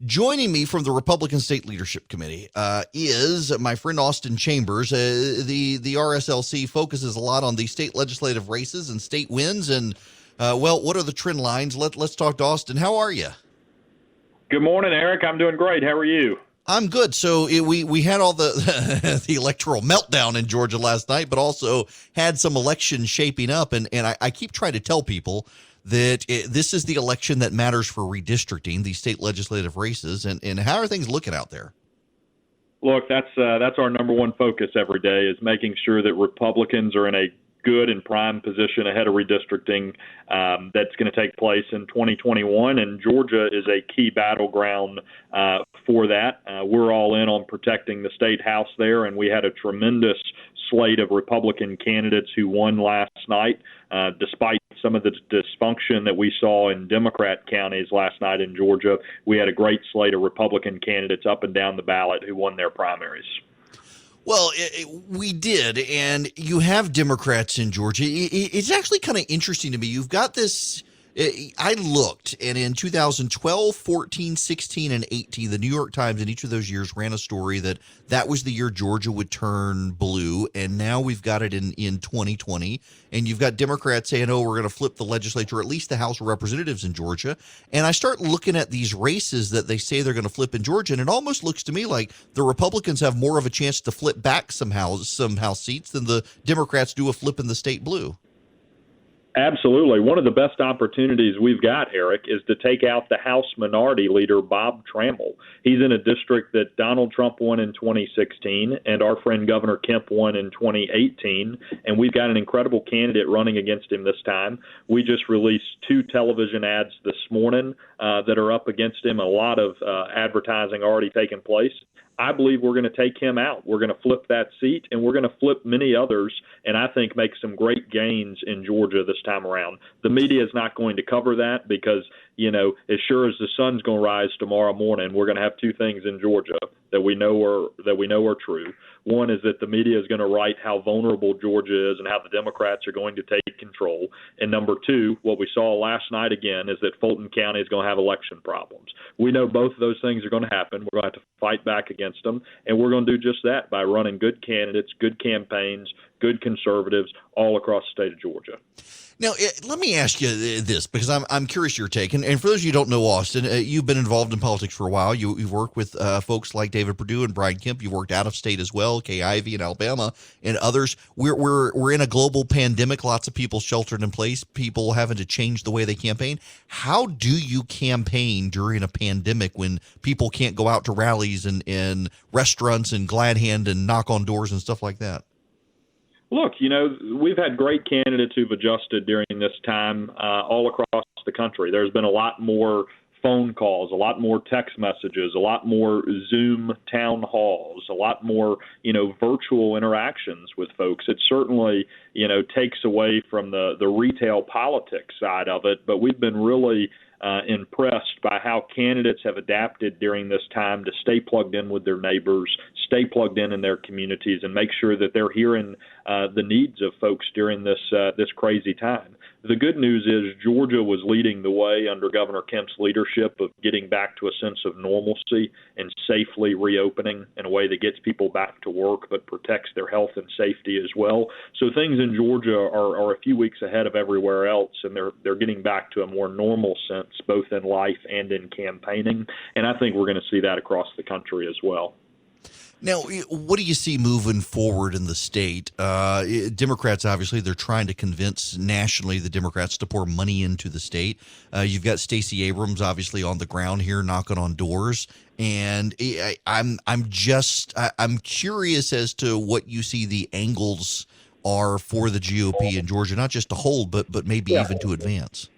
Joining me from the Republican State Leadership Committee is my friend Austin Chambers. The RSLC focuses a lot on the state legislative races and state wins. And, what are the trend lines? Let's talk to Austin. How are you? Good morning, Eric. I'm doing great. How are you? I'm good. So we had all the the electoral meltdown in Georgia last night, but also had some elections shaping up. And I keep trying to tell people that this is the election that matters for redistricting, these state legislative races. And how are things looking out there? Look, that's our number one focus every day, is making sure that Republicans are in a good and prime position ahead of redistricting that's going to take place in 2021. And Georgia is a key battleground for that. We're all in on protecting the state house there, and we had a tremendous slate of Republican candidates who won last night, despite some of the dysfunction that we saw in Democrat counties last night in Georgia. We had a great slate of Republican candidates up and down the ballot who won their primaries. Well, we did, and you have Democrats in Georgia. It's actually kind of interesting to me. You've got this. I looked, and in 2012, 14, 16, and 18, the New York Times in each of those years ran a story that was the year Georgia would turn blue, and now we've got it in 2020, and you've got Democrats saying, oh, we're going to flip the legislature, at least the House of Representatives in Georgia, and I start looking at these races that they say they're going to flip in Georgia, and it almost looks to me like the Republicans have more of a chance to flip back some House seats than the Democrats do of flipping the state blue. Absolutely. One of the best opportunities we've got, Eric, is to take out the House Minority Leader, Bob Trammell. He's in a district that Donald Trump won in 2016, and our friend Governor Kemp won in 2018, and we've got an incredible candidate running against him this time. We just released 2 television ads this morning that are up against him, a lot of advertising already taking place. I believe we're going to take him out. We're going to flip that seat, and we're going to flip many others, and I think make some great gains in Georgia this time around. The media is not going to cover that because, as sure as the sun's going to rise tomorrow morning, we're going to have 2 things in Georgia that we know are true. One is that the media is going to write how vulnerable Georgia is and how the Democrats are going to take control. And number 2, what we saw last night again is that Fulton County is going to have election problems. We know both of those things are going to happen. We're going to have to fight back against them, and we're going to do just that by running good candidates, good campaigns, good conservatives all across the state of Georgia. Now, let me ask you this, because I'm curious your take. And for those of you who don't know Austin, you've been involved in politics for a while. You've worked with folks like David Perdue and Brian Kemp. You've worked out of state as well, Kay Ivey in Alabama and others. We're in a global pandemic, lots of people sheltered in place, people having to change the way they campaign. How do you campaign during a pandemic when people can't go out to rallies and restaurants and glad hand and knock on doors and stuff like that? Look, we've had great candidates who've adjusted during this time all across the country. There's been a lot more phone calls, a lot more text messages, a lot more Zoom town halls, a lot more, virtual interactions with folks. It certainly, takes away from the retail politics side of it, but we've been really impressed by how candidates have adapted during this time to stay plugged in with their neighbors, stay plugged in their communities, and make sure that they're hearing the needs of folks during this crazy time. The good news is Georgia was leading the way under Governor Kemp's leadership of getting back to a sense of normalcy and safely reopening in a way that gets people back to work but protects their health and safety as well. So things in Georgia are a few weeks ahead of everywhere else, and they're getting back to a more normal sense, both in life and in campaigning. And I think we're going to see that across the country as well. Now, what do you see moving forward in the state? Democrats, obviously, they're trying to convince nationally the Democrats to pour money into the state. You've got Stacey Abrams, obviously, on the ground here knocking on doors. And I'm curious as to what you see the angles are for the GOP in Georgia, not just to hold, but maybe even to advance.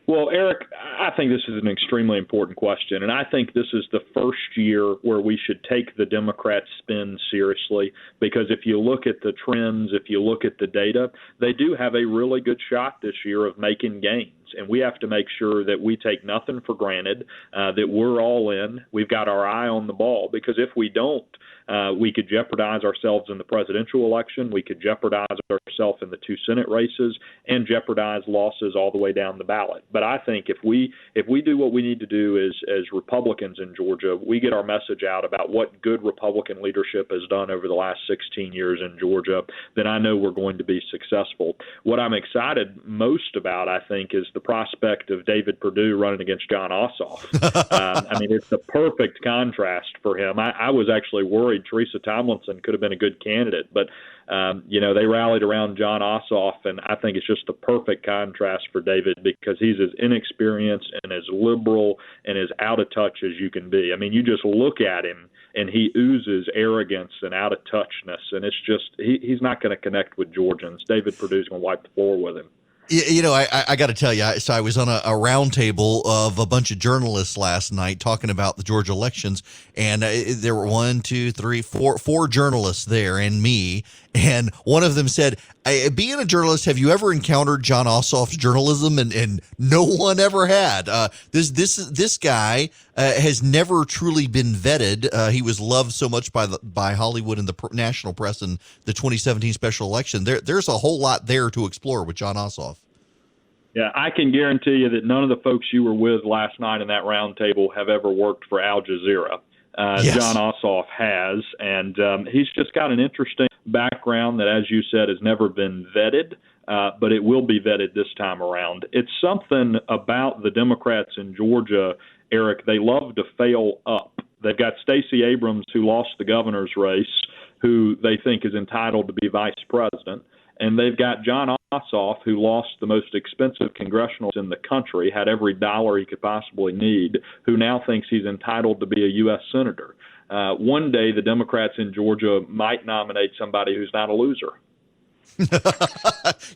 Well, Eric, I think this is an extremely important question, and I think this is the first year where we should take the Democrats' spin seriously, because if you look at the trends, if you look at the data, they do have a really good shot this year of making gains. and we have to make sure that we take nothing for granted, that we're all in. We've got our eye on the ball, because if we don't, we could jeopardize ourselves in the presidential election. We could jeopardize ourselves in the 2 Senate races and jeopardize losses all the way down the ballot. But I think if we do what we need to do as Republicans in Georgia, we get our message out about what good Republican leadership has done over the last 16 years in Georgia, then I know we're going to be successful. What I'm excited most about, I think, is the prospect of David Perdue running against John Ossoff. I mean, it's the perfect contrast for him. I was actually worried Teresa Tomlinson could have been a good candidate, but they rallied around John Ossoff, and I think it's just the perfect contrast for David, because he's as inexperienced and as liberal and as out of touch as you can be. I mean, you just look at him and he oozes arrogance and out of touchness, and it's just he's not going to connect with Georgians. David Perdue's going to wipe the floor with him. I got to tell you, so I was on a roundtable of a bunch of journalists last night talking about the Georgia elections, and there were 4 journalists there and me, and one of them said, being a journalist, have you ever encountered John Ossoff's journalism? And no one ever had. This guy has never truly been vetted. He was loved so much by Hollywood and the national press in the 2017 special election. There's a whole lot there to explore with John Ossoff. Yeah, I can guarantee you that none of the folks you were with last night in that round table have ever worked for Al Jazeera. Yes. John Ossoff has, and he's just got an interesting background that, as you said, has never been vetted, but it will be vetted this time around. It's something about the Democrats in Georgia, Eric. They love to fail up. They've got Stacey Abrams, who lost the governor's race, who they think is entitled to be vice president. And they've got John Ossoff, who lost the most expensive congressional in the country, had every dollar he could possibly need, who now thinks he's entitled to be a U.S. senator. One day, the Democrats in Georgia might nominate somebody who's not a loser.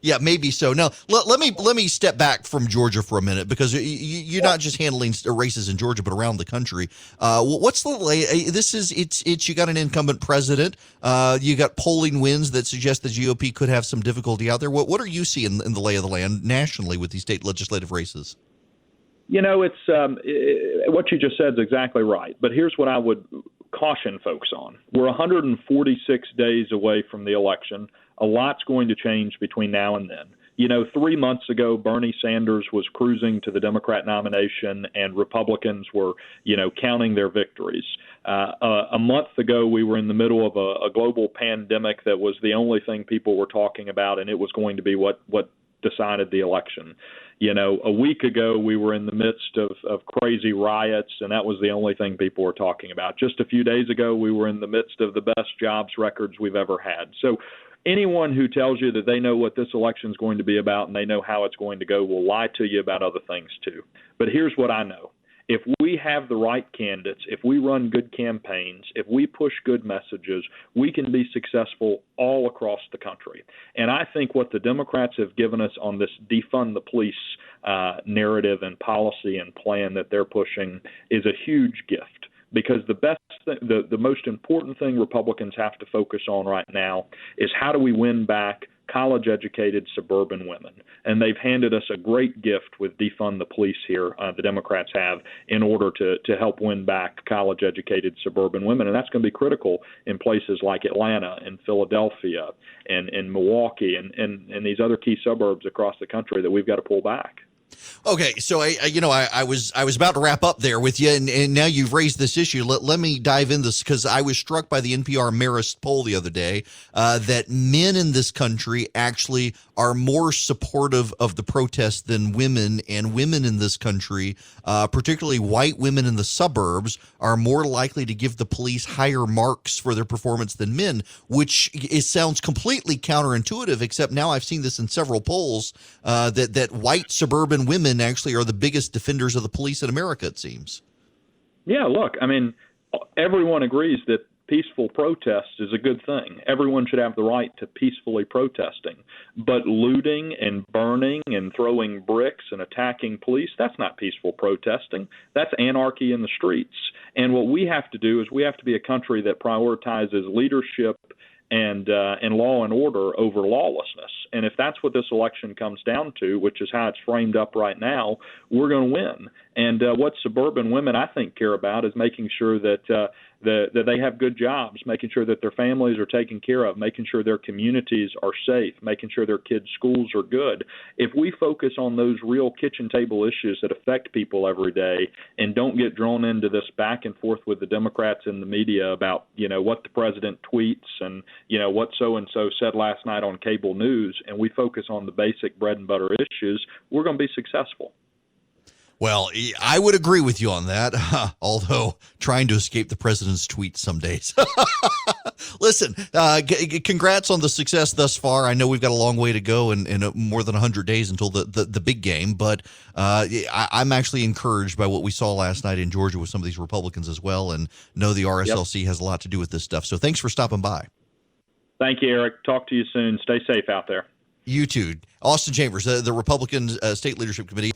Yeah, maybe so. Now, let me step back from Georgia for a minute, because you're not just handling races in Georgia, but around the country. What's the lay? It's you got an incumbent president. You got polling wins that suggest the GOP could have some difficulty out there. What are you seeing in the lay of the land nationally with these state legislative races? It's what you just said is exactly right. But here's what I would caution folks on. We're 146 days away from the election. A lot's going to change between now and then. 3 months ago, Bernie Sanders was cruising to the Democrat nomination, and Republicans were, counting their victories. A month ago, we were in the middle of a global pandemic that was the only thing people were talking about, and it was going to be what decided the election. A week ago, we were in the midst of crazy riots, and that was the only thing people were talking about. Just a few days ago, we were in the midst of the best jobs records we've ever had. So anyone who tells you that they know what this election is going to be about and they know how it's going to go will lie to you about other things too. But here's what I know. If we have the right candidates, if we run good campaigns, if we push good messages, we can be successful all across the country. And I think what the Democrats have given us on this defund the police narrative and policy and plan that they're pushing is a huge gift. Because the most important thing Republicans have to focus on right now is how do we win back college-educated suburban women. And they've handed us a great gift with defund the police here, the Democrats have, in order to help win back college-educated suburban women. And that's going to be critical in places like Atlanta and Philadelphia and Milwaukee and these other key suburbs across the country that we've got to pull back. Okay, so I was about to wrap up there with you, and now you've raised this issue. Let me dive in this, because I was struck by the NPR Marist poll the other day that men in this country actually are more supportive of the protest than women, and women in this country, particularly white women in the suburbs, are more likely to give the police higher marks for their performance than men, which sounds completely counterintuitive, except now I've seen this in several polls that white suburban women actually are the biggest defenders of the police in America, it seems. Yeah, look, I mean, everyone agrees that peaceful protest is a good thing. Everyone should have the right to peacefully protesting. But looting and burning and throwing bricks and attacking police, that's not peaceful protesting. That's anarchy in the streets. And what we have to do is we have to be a country that prioritizes leadership and law and order over lawlessness. And if that's what this election comes down to, which is how it's framed up right now, we're going to win. And what suburban women, I think, care about is making sure that that they have good jobs, making sure that their families are taken care of, making sure their communities are safe, making sure their kids' schools are good. If we focus on those real kitchen table issues that affect people every day and don't get drawn into this back and forth with the Democrats and the media about, what the president tweets and, what so-and-so said last night on cable news, and we focus on the basic bread and butter issues, we're going to be successful. Well, I would agree with you on that, although trying to escape the president's tweets some days. Listen, congrats on the success thus far. I know we've got a long way to go and more than 100 days until the big game, but I'm actually encouraged by what we saw last night in Georgia with some of these Republicans as well, and know the RSLC has a lot to do with this stuff. So thanks for stopping by. Thank you, Eric. Talk to you soon. Stay safe out there. You too. Austin Chambers, the Republican State Leadership Committee.